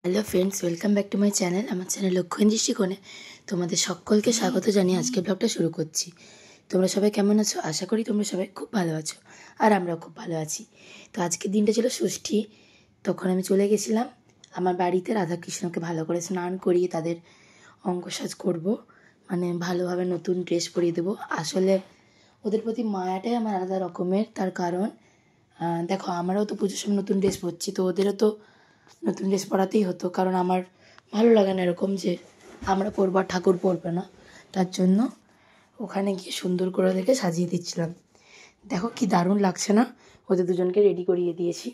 Hello friends, welcome back to my channel. আমার channel লক্ষ্যণ দৃষ্টিকোণে তোমাদের সকলকে স্বাগত জানিয়ে আজকে ব্লগটা শুরু করছি। তোমরা সবাই কেমন আছো? আশা করি তোমরা সবাই খুব ভালো আছো, আর আমরাও খুব ভালো আছি। তো আজকের দিনটা ছিল ষষ্ঠী। তখন আমি চলে গেছিলাম আমার বাড়িতে রাধাকৃষ্ণকে ভালো করে স্নান করিয়ে তাদের অঙ্গসাজ করব, মানে ভালোভাবে নতুন ড্রেস পরিয়ে দেবো। আসলে ওদের প্রতি মায়াটাই আমার আলাদা রকমের। তার কারণ দেখো, আমরাও তো পুজোর সময় নতুন ড্রেস পরছি, তো ওদেরও তো নতুন ড্রেস পরাতেই হতো। কারণ আমার ভালো লাগে না এরকম যে আমরা পরবো আর ঠাকুর পরবে না। তার জন্য ওখানে গিয়ে সুন্দর করে দেখে সাজিয়ে দিচ্ছিলাম। দেখো কি দারুণ লাগছে না? ওদের দুজনকে রেডি করিয়ে দিয়েছি,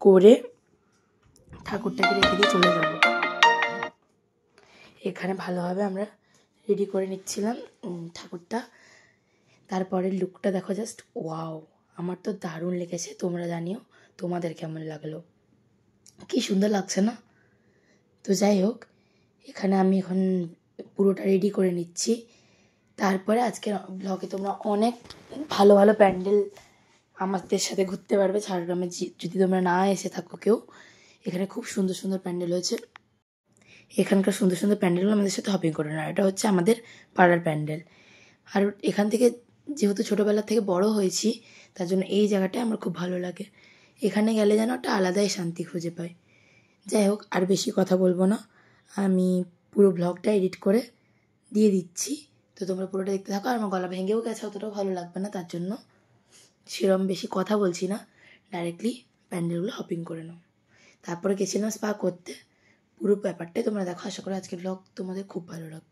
করে ঠাকুরটাকে রেখে দিয়ে চলে যাব। এখানে ভালোভাবে আমরা রেডি করে নিচ্ছিলাম ঠাকুরটা। তারপরের লুকটা দেখো, জাস্ট ওয়াও! আমার তো দারুণ লেগেছে। তোমরা জানিও তোমাদের কেমন লাগলো। কি সুন্দর লাগছে না? তো যাই হোক, এখানে আমি এখন পুরোটা রেডি করে নিচ্ছি। তারপরে আজকের ব্লগে তোমরা অনেক ভালো ভালো প্যান্ডেল আমাদের সাথে ঘুরতে পারবে। ঝাড়গ্রামে যদি তোমরা না এসে থাকো কেউ, এখানে খুব সুন্দর সুন্দর প্যান্ডেল হয়েছে। এখানকার সুন্দর সুন্দর প্যান্ডেলগুলো আমাদের সাথে হপিং করে না। এটা হচ্ছে আমাদের পাড়ার প্যান্ডেল। আর এখান থেকে যেহেতু ছোটোবেলা থেকে বড় হয়েছি, তার জন্য এই জায়গাটায় আমার খুব ভালো লাগে। এখানে গেলে যেন একটা আলাদাই শান্তি খুঁজে পাই। যাই হোক, আর বেশি কথা বলবো না, আমি পুরো ব্লগটা এডিট করে দিয়ে দিচ্ছি। তো তোমরা পুরোটা দেখতে থাকো। আর আমার গলা ভেঙেও গেছে, অতটাও ভালো লাগবে না, তার জন্য সেরকম বেশি কথা বলছি না, ডাইরেক্টলি প্যান্ডেলগুলো হপিং করে নাও। তারপরে গেছিলাম স্পা করতে। পুরো ব্যাপারটাই তোমরা দেখো। আশা করি আজকের ব্লগ তোমাদের খুব ভালো লাগবে।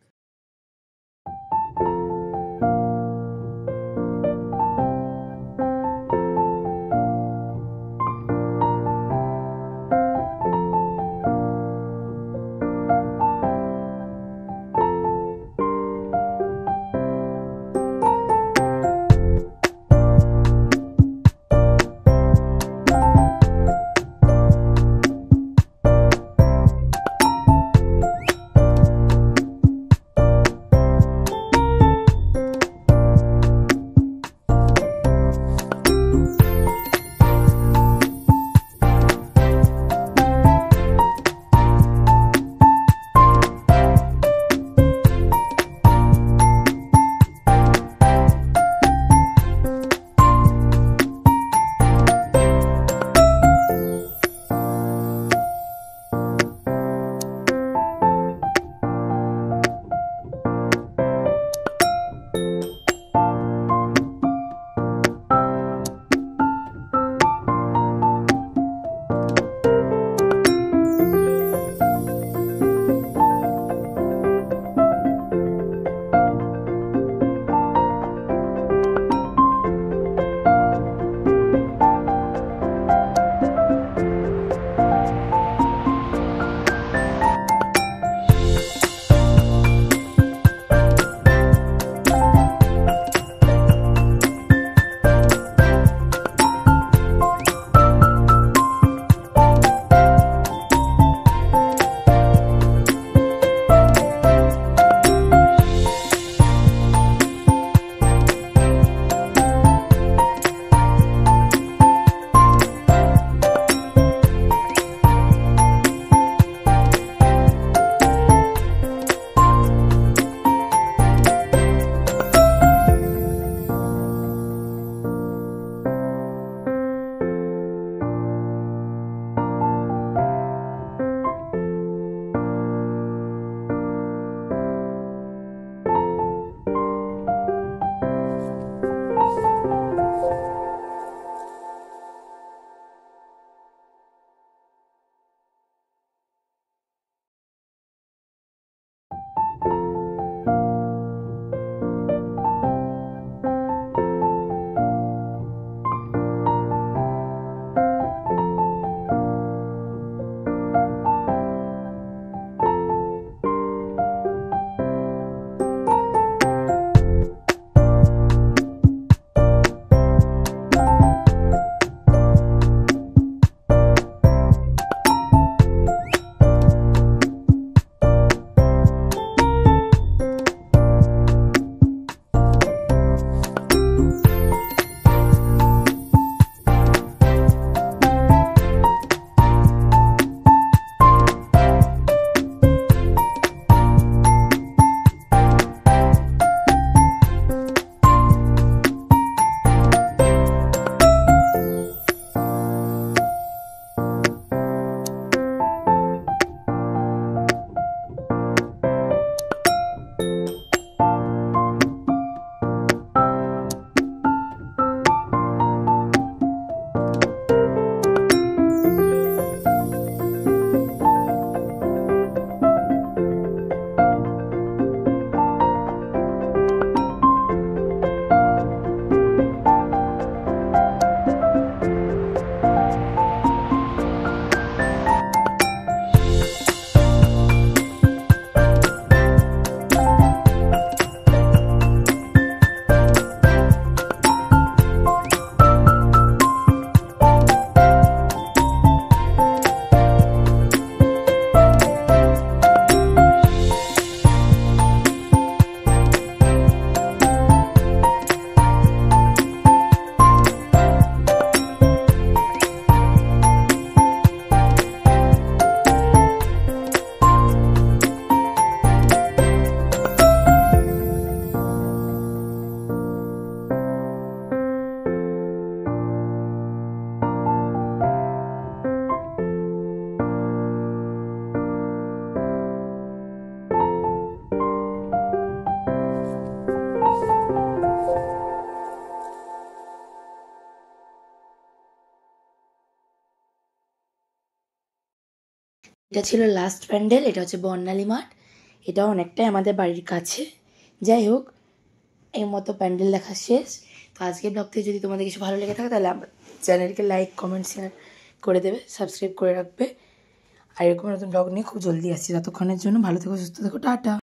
এটা ছিল লাস্ট প্যান্ডেল, এটা হচ্ছে বর্ণালী মাঠ, এটা অনেকটাই আমাদের বাড়ির কাছে। যাই হোক, এই মতো প্যান্ডেল দেখা শেষ। তো আজকের ব্লগ থেকে যদি তোমাদের কিছু ভালো লেগে থাকে তাহলে আমার চ্যানেলকে লাইক কমেন্ট শেয়ার করে দেবে, সাবস্ক্রাইব করে রাখবে। আর এরকম নতুন ব্লগ নিয়ে খুব জলদি আসছি। ততক্ষণের জন্য ভালো থেকো, সুস্থ থেকো, টাটা।